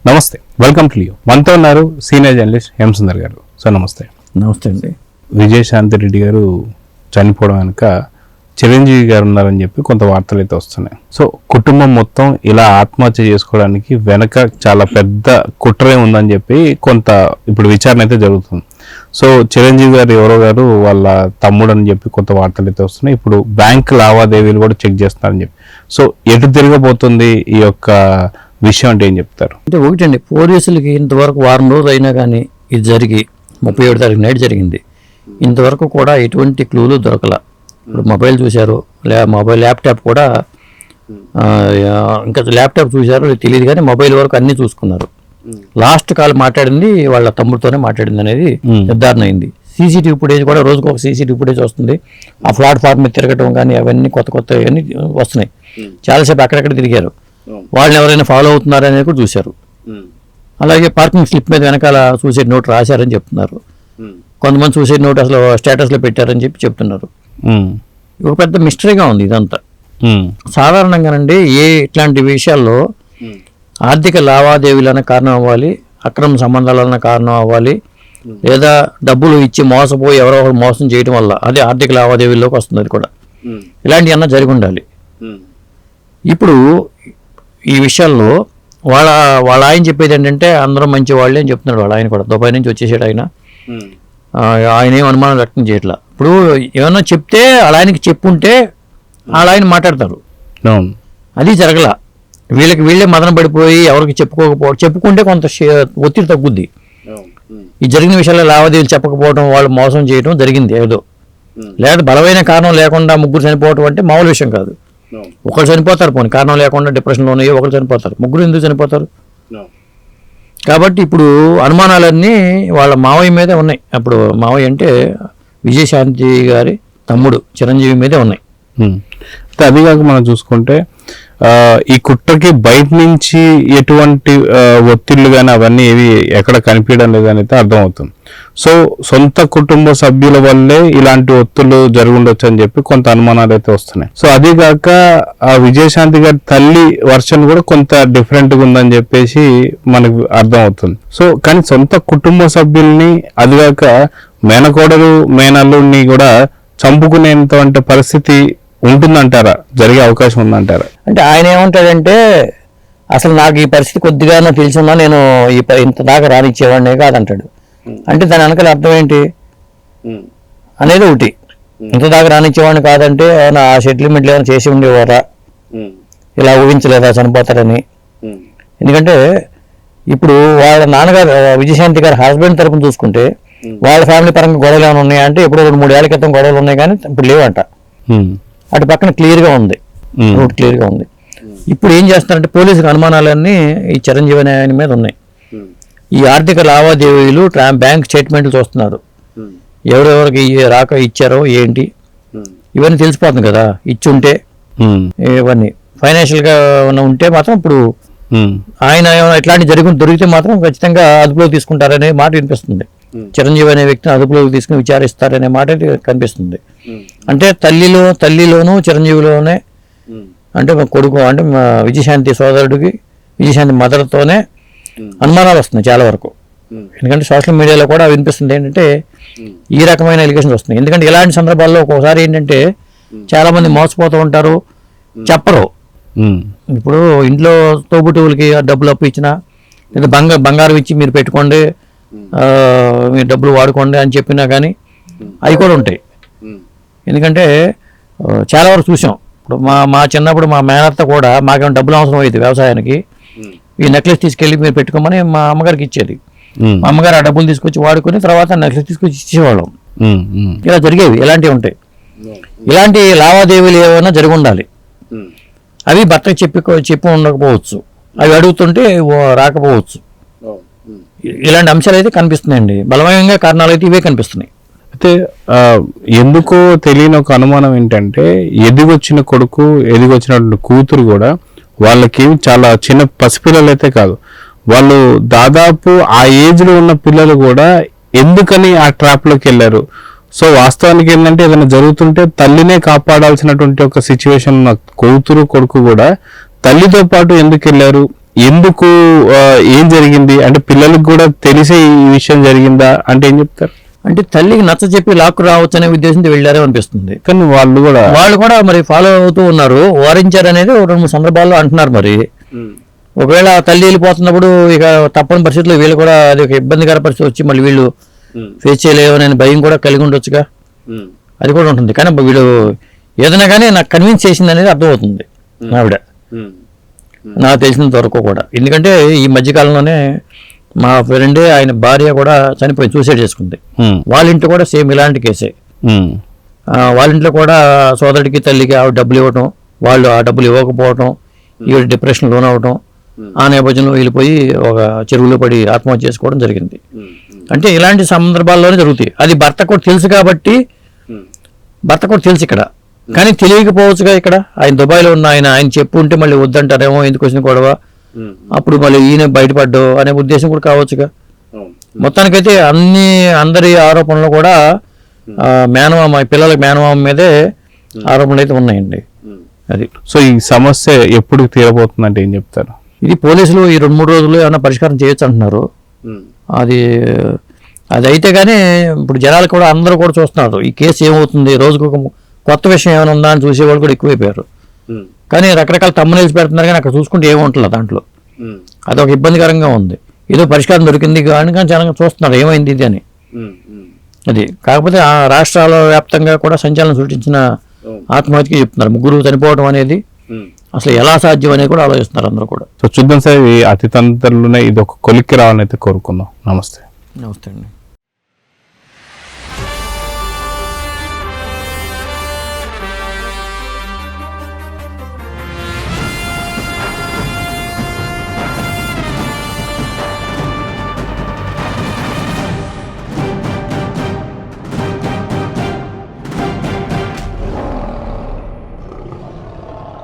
నమస్తే, welcome to you. మనతో ఉన్నారు సీనియర్ జర్నలిస్ట్ ఎం సుందర్ గారు. సార్ నమస్తే. నమస్తే అండి. విజయశాంతి రెడ్డి గారు చనిపోవడం వెనుక చిరంజీవి గారు ఉన్నారని చెప్పి కొంత వార్తలు అయితే వస్తున్నాయి. సో కుటుంబం మొత్తం ఇలా ఆత్మహత్య చేసుకోవడానికి వెనక చాలా పెద్ద కుట్రే ఉందని చెప్పి కొంత ఇప్పుడు విచారణ అయితే జరుగుతుంది. సో చిరంజీవి గారు ఎవరో గారు వాళ్ళ తమ్ముడు అని చెప్పి కొంత వార్తలు అయితే వస్తున్నాయి. ఇప్పుడు బ్యాంక్ లావాదేవీలు కూడా చెక్ చేస్తున్నారని చెప్పి. సో ఎటు తిరగబోతుంది ఈ యొక్క విషయం అంటే ఏం చెప్తారు? అంటే ఒకటండి, పోలీసులకి ఇంతవరకు వారం రోజులు అయినా కానీ ఇది జరిగి 37 తారీఖు నైట్ జరిగింది. ఇంతవరకు కూడా ఎటువంటి క్లూలు దొరకల. ఇప్పుడు మొబైల్ చూశారు, ల్యాప్టాప్ కూడా ఇంకా ల్యాప్టాప్ చూశారు తెలియదు, కానీ మొబైల్ వరకు అన్నీ చూసుకున్నారు. లాస్ట్ కాల్ మాట్లాడింది వాళ్ళ తమ్ముడితోనే మాట్లాడింది అనేది నిర్ధారణ అయింది. సీసీటీవీ ఫుటేజ్ కూడా రోజుకు ఒక సీసీటీవీ ఫుటేజ్ వస్తుంది. ఆ ప్లాట్ఫామ్ మీద తిరగటం కానీ అవన్నీ కొత్త అవన్నీ వస్తున్నాయి. చాలాసేపు అక్కడెక్కడ తిరిగారు, వాళ్ళని ఎవరైనా ఫాలో అవుతున్నారనేది కూడా చూశారు. అలాగే పార్కింగ్ స్లిప్ మీద వెనకాల సూసైడ్ నోట్ రాశారని చెప్తున్నారు. కొంతమంది సూసైడ్ నోట్ అసలు స్టేటస్లో పెట్టారని చెప్పి చెప్తున్నారు. ఒక పెద్ద మిస్టరీగా ఉంది ఇదంతా. సాధారణంగానండి ఇట్లాంటి విషయాల్లో ఆర్థిక లావాదేవీలనే కారణం అవ్వాలి, అక్రమ సంబంధాలన్న కారణం అవ్వాలి, లేదా డబ్బులు ఇచ్చి మోసపోయి ఎవరో ఒకరు మోసం చేయడం వల్ల అది ఆర్థిక లావాదేవీల్లోకి వస్తుంది. అది కూడా ఇలాంటివన్నా జరిగి ఉండాలి. ఇప్పుడు ఈ విషయాల్లో వాళ్ళ ఆయన చెప్పేది ఏంటంటే అందరూ మంచి వాళ్ళే అని చెప్తున్నాడు. వాళ్ళ ఆయన కూడా దుబాయ్ నుంచి వచ్చేసాడు. ఆయన ఏం అనుమానం వ్యక్తం చేయట్లా. ఇప్పుడు ఏమన్నా చెప్తే వాళ్ళ ఆయనకి చెప్పుంటే వాళ్ళ ఆయన మాట్లాడతారు. అది జరగల. వీళ్ళే మదన పడిపోయి ఎవరికి చెప్పుకుంటే కొంత ఒత్తిడి తగ్గుద్ది. ఈ జరిగిన విషయాల్లో లావాదేవీలు చెప్పకపోవడం, వాళ్ళు మోసం చేయడం జరిగింది ఏదో. లేదా బలమైన కారణం లేకుండా ముగ్గురు చనిపోవడం అంటే మామూలు విషయం కాదు. ఒకరు చనిపోతారు, పోనీ కారణం లేకుండా డిప్రెషన్లోనే ఒకరు చనిపోతారు, ముగ్గురు ఎందుకు చనిపోతారు? కాబట్టి ఇప్పుడు అనుమానాలన్నీ వాళ్ళ మావయ్య మీదే ఉన్నాయి. అప్పుడు మావయ్య అంటే విజయశాంతి గారి తమ్ముడు చిరంజీవి మీదే ఉన్నాయి. అది కాక మనం చూసుకుంటే ఈ కుట్రకి బయట నుంచి ఎటువంటి ఒత్తిళ్లు కానీ అవన్నీ ఏవి ఎక్కడ కనిపించడం లేదని అయితే అర్థమవుతుంది. సో సొంత కుటుంబ సభ్యుల వల్లే ఇలాంటి ఒత్తులు జరుగుండొచ్చు అని చెప్పి కొంత అనుమానాలు అయితే వస్తున్నాయి. సో అదే కాక ఆ విజయశాంతి గారి తల్లి వర్షన్ కూడా కొంత డిఫరెంట్ గా ఉందని చెప్పేసి మనకు అర్థమవుతుంది. సో కానీ సొంత కుటుంబ సభ్యుల్ని, అదిగాక మేనకోడలు మేనల్లుడిని కూడా చంపుకునేంత పరిస్థితి ఉంటుందంటారా? జరిగే అవకాశం ఉందంటారా? అంటే ఆయన ఏమంటాడంటే అసలు నాకు ఈ పరిస్థితి కొద్దిగానే తెలిసినా నేను ఇంత దాకా రానిచ్చేవాడినే కాదంటాడు. అంటే దాని వెనకాల అర్థం ఏంటి అనేది ఒకటి. ఇంత దాకా రానిచ్చేవాడిని కాదంటే ఆ సెటిల్మెంట్లు ఏమైనా చేసి ఉండేవారా, ఇలా ఊహించలేదా చనిపోతారని? ఎందుకంటే ఇప్పుడు వాళ్ళ నాన్నగారు విజయశాంతి గారి హస్బెండ్ తరపున చూసుకుంటే వాళ్ళ ఫ్యామిలీ పరంగా గొడవలు ఏమైనా ఉన్నాయా అంటే ఎప్పుడో 2-3 ఏళ్ల క్రితం గొడవలు ఉన్నాయి, కానీ ఇప్పుడు లేవంట. అటు పక్కన క్లియర్గా ఉంది, రూట్ క్లియర్గా ఉంది. ఇప్పుడు ఏం చేస్తున్నారంటే పోలీసులకు అనుమానాలన్నీ ఈ చిరంజీవి అనే ఆయన మీద ఉన్నాయి. ఈ ఆర్థిక లావాదేవీలు బ్యాంక్ స్టేట్మెంట్లు చూస్తున్నారు. ఎవరెవరికి రాక ఇచ్చారో ఏంటి ఇవన్నీ తెలిసిపోతుంది కదా. ఇచ్చుంటే ఇవన్నీ ఫైనాన్షియల్గా ఉంటే మాత్రం ఇప్పుడు ఆయన ఇట్లాంటి దొరికితే మాత్రం ఖచ్చితంగా అదుపులోకి తీసుకుంటారనే మాట వినిపిస్తుంది. చిరంజీవి అనే వ్యక్తిని అదుపులోకి తీసుకుని విచారిస్తారనే మాట కనిపిస్తుంది. అంటే తల్లిలోను చిరంజీవిలోనే, అంటే కొడుకు అంటే విజయశాంతి సోదరుడికి విజయశాంతి మదర్తోనే అనుమానాలు వస్తున్నాయి చాలా వరకు. ఎందుకంటే సోషల్ మీడియాలో కూడా వినిపిస్తుంది ఏంటంటే ఈ రకమైన ఎలిగేషన్స్ వస్తున్నాయి. ఎందుకంటే ఇలాంటి సందర్భాల్లో ఒక్కోసారి ఏంటంటే చాలా మంది మోసపోతూ ఉంటారు, చెప్పరు. ఇప్పుడు ఇంట్లో తోబుట్టువులకి డబ్బులు అప్పు ఇచ్చినా లేదా బంగారం ఇచ్చి మీరు పెట్టుకోండి, మీరు డబ్బులు వాడుకోండి అని చెప్పినా కానీ అవి కూడా ఉంటాయి. ఎందుకంటే చాలా వరకు చూసాం. ఇప్పుడు మా చిన్నప్పుడు మా మేనత్త కూడా మాకేమైనా డబ్బులు అవసరం అయ్యేది వ్యవసాయానికి, ఈ నెక్లెస్ తీసుకెళ్ళి మీరు పెట్టుకోమని మా అమ్మగారికి ఇచ్చేది. మా అమ్మగారు ఆ డబ్బులు తీసుకొచ్చి వాడుకొని తర్వాత నెక్లెస్ తీసుకొచ్చి ఇచ్చేవాళ్ళం. ఇలా జరిగేవి, ఇలాంటివి ఉంటాయి. ఇలాంటి లావాదేవీలు ఏమైనా జరిగి ఉండాలి. అవి భర్తకి చెప్పి ఉండకపోవచ్చు, అవి అడుగుతుంటే రాకపోవచ్చు. ఇలాంటి అంశాలు అయితే కనిపిస్తున్నాయండి. బలమైన కారణాలు అయితే ఇవే కనిపిస్తున్నాయి. అయితే ఎందుకో తెలియని ఒక అనుమానం ఏంటంటే ఎదిగొచ్చిన కొడుకు, ఎదిగొచ్చినటువంటి కూతురు కూడా వాళ్ళకి చాలా చిన్న పసిపిల్లలు అయితే కాదు, వాళ్ళు దాదాపు ఆ ఏజ్ లో ఉన్న పిల్లలు కూడా ఎందుకని ఆ ట్రాప్ లోకి వెళ్ళారు. సో వాస్తవానికి ఏంటంటే ఏదైనా జరుగుతుంటే తల్లినే కాపాడాల్సినటువంటి ఒక సిచ్యువేషన్ ఉన్న కూతురు కొడుకు కూడా తల్లితో పాటు ఎందుకు వెళ్ళారు, ఎందుకు ఏం జరిగింది అంటే పిల్లలకు కూడా తెలిసే ఈ విషయం జరిగిందా అంటే ఏం చెప్తారు? అంటే తల్లికి నచ్చ చెప్పి లాక్కు రావచ్చు అనే ఉద్దేశంతో వెళ్ళారో అనిపిస్తుంది. కానీ వాళ్ళు కూడా మరి ఫాలో అవుతూ ఉన్నారు, వారించారు అనేది 2-3 సందర్భాల్లో అంటున్నారు. మరి ఒకవేళ తల్లి వెళ్ళిపోతున్నప్పుడు ఇక తప్పని పరిస్థితుల్లో వీళ్ళు కూడా అది ఒక ఇబ్బందికర పరిస్థితి వచ్చి మళ్ళీ వీళ్ళు ఫేస్ చేయలేవనే భయం కూడా కలిగి ఉండొచ్చుగా, అది కూడా ఉంటుంది. కానీ వీళ్ళు ఏదైనా కానీ నాకు కన్విన్స్ చేసింది అనేది అర్థమవుతుంది ఆవిడ, నాకు తెలిసినంత వరకు కూడా. ఎందుకంటే ఈ మధ్యకాలంలోనే మా ఫ్రెండే ఆయన భార్య కూడా చనిపోయి సూసైడ్ చేసుకుంది. వాళ్ళ ఇంట్లో కూడా సేమ్ ఇలాంటి కేసే. వాళ్ళ ఇంట్లో కూడా సోదరుడికి తల్లికి ఆవిడ డబ్బులు ఇవ్వటం, వాళ్ళు ఆ డబ్బులు ఇవ్వకపోవటం, ఈవిడ డిప్రెషన్ లోనవటం, ఆ నేపథ్యంలో వెళ్ళిపోయి ఒక చెరువులో పడి ఆత్మహత్య చేసుకోవడం జరిగింది. అంటే ఇలాంటి సందర్భాల్లోనే జరుగుతాయి. అది భర్త కూడా తెలుసు కాబట్టి, భర్త కూడా తెలుసు ఇక్కడ, కానీ తెలియకపోవచ్చుగా. ఇక్కడ ఆయన దుబాయ్లో ఉన్న ఆయన చెప్పు ఉంటే మళ్ళీ వద్దంటారేమో, ఎందుకు వచ్చిన గొడవ, అప్పుడు మళ్ళీ ఈయన బయటపడ్డు అనే ఉద్దేశం కూడా కావచ్చుగా. మొత్తానికైతే అందరి ఆరోపణలు కూడా మేనమామ, పిల్లలకి మేనమామ మీదే ఆరోపణలు అయితే ఉన్నాయండి. అది. సో ఈ సమస్య ఎప్పుడు తీరబోతుందంటే ఏం చెప్తారు? ఇది పోలీసులు ఈ 2-3 రోజుల్లో ఏమైనా పరిష్కారం చేయొచ్చు అంటున్నారు. అది అయితే కానీ ఇప్పుడు జనాలు కూడా అందరూ కూడా చూస్తున్నారు ఈ కేసు ఏమవుతుంది, రోజుకు ఒక కొత్త విషయం ఏమైనా ఉందా అని చూసేవాళ్ళు కూడా ఎక్కువైపోయారు. కానీ రకరకాల తమ్మునేసి పెడుతున్నారు, కానీ అక్కడ చూసుకుంటే ఏముంటుంది దాంట్లో. అదొక ఇబ్బందికరంగా ఉంది. ఏదో పరిష్కారం దొరికింది కానీ జనం చూస్తున్నారు ఏమైంది ఇది అని. అది కాకపోతే ఆ రాష్ట్రాల వ్యాప్తంగా కూడా సంచలనం సృష్టించిన ఆత్మహత్యకి చెప్తున్నారు. 3 చనిపోవడం అనేది అసలు ఎలా సాధ్యం అనేది కూడా ఆలోచిస్తున్నారు అందరూ కూడా. సో చూద్దాం సార్, ఈ అతి తొందరలోనే ఇది ఒక కొలిక్కి రావాలని అయితే కోరుకుందాం. నమస్తే. నమస్తే అండి.